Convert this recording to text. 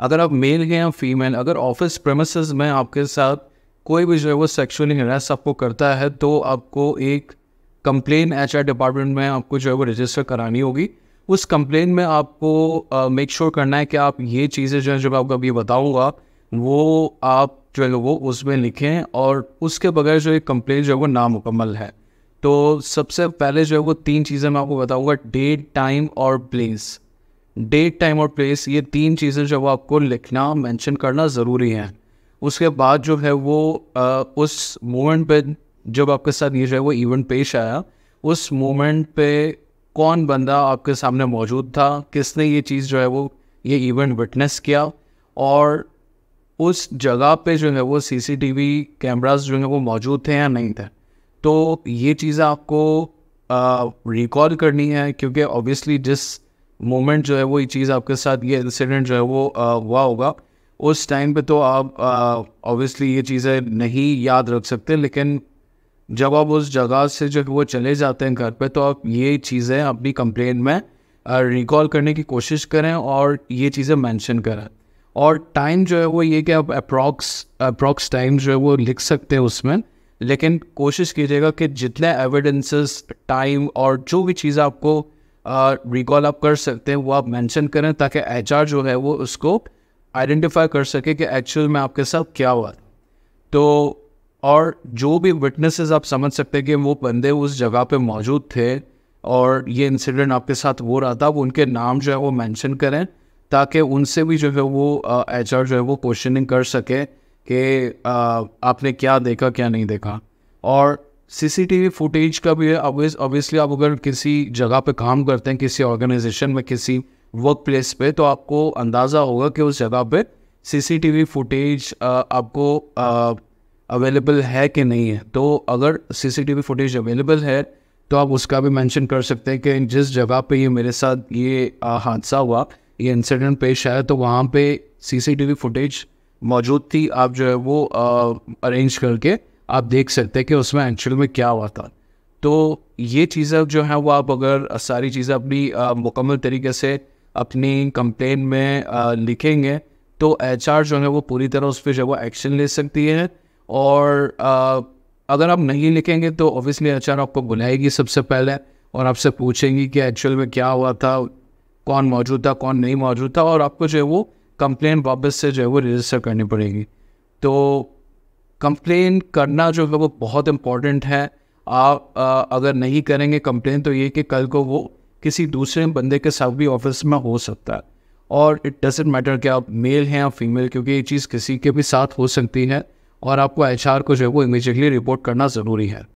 अगर आप मेल हैं या फीमेल, अगर ऑफिस प्रेमिसेस में आपके साथ कोई भी जो है वो सेक्सुअली हरास आपको करता है तो आपको एक कंप्लेन एचआर डिपार्टमेंट में आपको जो है वो रजिस्टर करानी होगी। उस कंप्लेन में आपको मेक श्योर करना है कि आप ये चीज़ें जो है, जो मैं आपको अभी बताऊंगा, वो आप जो है वो उसमें लिखें, और उसके बगैर जो एक कंप्लेन जो है वो नामुकम्मल है। तो सबसे पहले जो है वो 3 चीज़ें मैं आपको बताऊंगा, डेट, टाइम और प्लेस। डेट, टाइम और प्लेस, ये 3 चीज़ें जो है वो आपको लिखना, मेंशन करना ज़रूरी है। उसके बाद जो है वो उस मोमेंट पे जब आपके साथ ये जो है वो इवेंट पेश आया, उस मोमेंट पे कौन बंदा आपके सामने मौजूद था, किसने ये चीज़ जो है वो ये इवेंट विटनेस किया, और उस जगह पे जो है वो सीसीटीवी कैमरास जो है वो मौजूद थे या नहीं थे। तो ये चीज़ें आपको रिकॉल करनी है, क्योंकि ऑब्वियसली जिस मोमेंट जो है वो ये चीज़ आपके साथ, ये इंसिडेंट जो है वो हुआ होगा, उस टाइम पे तो आप ऑब्वियसली ये चीज़ें नहीं याद रख सकते, लेकिन जब आप उस जगह से जब वो चले जाते हैं घर पे, तो आप ये चीज़ें अपनी कंप्लेन में रिकॉल करने की कोशिश करें और ये चीज़ें मेंशन करें। और टाइम जो है वो ये कि आप अप्रॉक्स टाइम जो है वो लिख सकते हैं उसमें, लेकिन कोशिश कीजिएगा कि जितने एविडेंसेस, टाइम और जो भी चीज़ आपको रिकॉल आप कर सकते हैं वो आप मेंशन करें, ताकि एचआर जो है वो उसको आइडेंटिफाई कर सके कि एक्चुअल में आपके साथ क्या हुआ। तो और जो भी विटनेसेस आप समझ सकते हैं कि वो बंदे उस जगह पे मौजूद थे और ये इंसिडेंट आपके साथ हो रहा था, वो उनके नाम जो है वो मेंशन करें, ताकि उनसे भी जो है वो एचआर जो है वो क्वेश्चनिंग कर सके कि आपने क्या देखा क्या नहीं देखा। और सीसीटीवी फुटेज का भी है। ऑब्वियसली आप अगर किसी जगह पे काम करते हैं, किसी ऑर्गेनाइजेशन में, किसी वर्क प्लेस पे, तो आपको अंदाज़ा होगा कि उस जगह पे सीसीटीवी फुटेज आपको अवेलेबल है कि नहीं है। तो अगर सीसीटीवी फुटेज अवेलेबल है तो आप उसका भी मेंशन कर सकते हैं कि जिस जगह पे ये मेरे साथ ये हादसा हुआ, ये इंसिडेंट पेश आया, तो वहाँ पे सीसीटीवी फुटेज मौजूद थी। आप जो है वो अरेंज करके आप देख सकते हैं कि उसमें एक्चुअल में क्या हुआ था। तो ये चीज़ें जो है वो आप अगर सारी चीज़ें अपनी मुकम्मल तरीके से अपनी कंप्लेन में लिखेंगे, तो एचआर जो है वो पूरी तरह उस पर जो है वो एक्शन ले सकती है। और अगर आप नहीं लिखेंगे तो ऑब्वियसली एचआर आपको बुलाएगी सबसे पहले और आपसे पूछेंगी कि एक्चुअल में क्या हुआ था, कौन मौजूद था, कौन नहीं मौजूद था, और आपको जो है वो कंप्लेन वापस से जो है वो रजिस्टर करनी पड़ेगी। तो कंप्लेन करना जो है वो बहुत इम्पॉर्टेंट है। आप अगर नहीं करेंगे कंप्लेन, तो ये कि कल को वो किसी दूसरे बंदे के साथ भी ऑफिस में हो सकता है। और इट डजेंट मैटर कि आप मेल हैं या फीमेल, क्योंकि ये चीज़ किसी के भी साथ हो सकती है और आपको एचआर को जो है वो इमीडिएटली रिपोर्ट करना ज़रूरी है।